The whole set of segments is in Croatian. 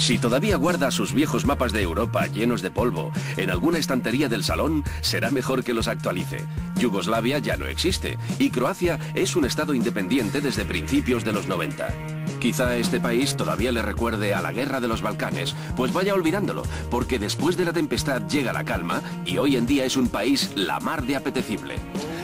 Si todavía guarda sus viejos mapas de Europa llenos de polvo en alguna estantería del salón, será mejor que los actualice. Yugoslavia ya no existe y Croacia es un estado independiente desde principios de los 90. Quizá este país todavía le recuerde a la guerra de los Balcanes, pues vaya olvidándolo, porque después de la tempestad llega la calma y hoy en día es un país la mar de apetecible.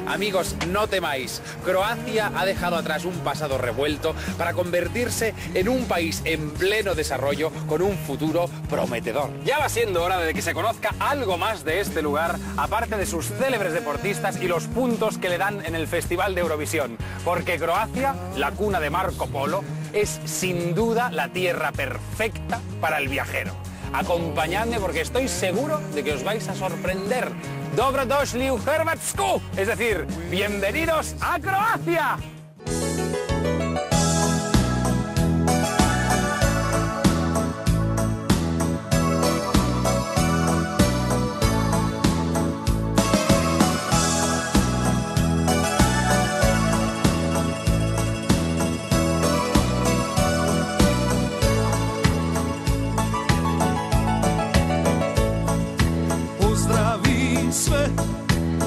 Amigos, no temáis. Croacia ha dejado atrás un pasado revuelto para convertirse en un país en pleno desarrollo con un futuro prometedor. Ya va siendo hora de que se conozca algo más de este lugar, aparte de sus célebres deportistas y los puntos que le dan en el Festival de Eurovisión. Porque Croacia, la cuna de Marco Polo, es sin duda la tierra perfecta para el viajero. Acompañadme porque estoy seguro de que os vais a sorprender. Dobrodošli u Hrvatsku, es decir, bienvenidos a Croacia. Sve,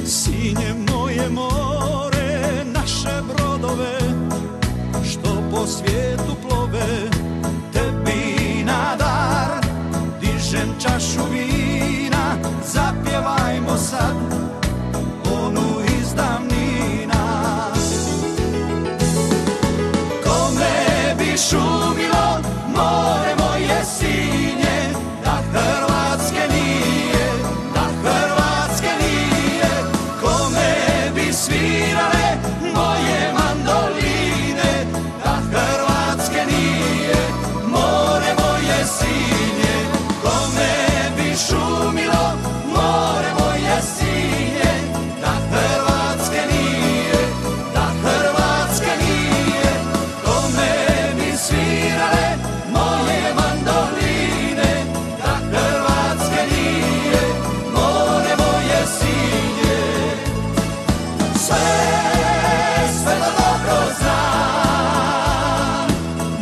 sinje moje more, naše brodove, što po svijetu plove, tebi na dar, dižem čašu vina, zapjevajmo sad, onu iz davnina. Kome bi šumilo, more moje sinje, da Hrvatske nije, da Hrvatske nije, kome bi svirale moje mandoline, da Hrvatske nije, more moje sinje, kome bi šumilo, more moje sinje, da Hrvatske nije, da Hrvatske nije, kome bi svirale moje mandoline, da Hrvatske nije, more moje sinje. Sve to dobro znam,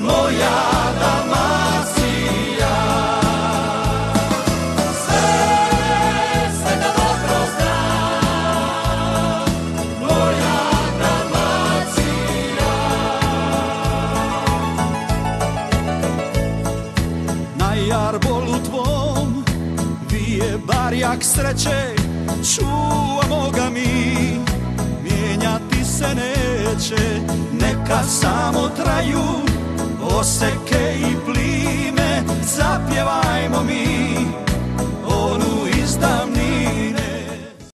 moja Dalmacija. Sve to dobro znam, moja Dalmacija. Na jarbolu tvom vije barjak sreće, čuvamo ga mi, mijenjati se neće, neka samo traju oseke i plime, zapjevajmo mi.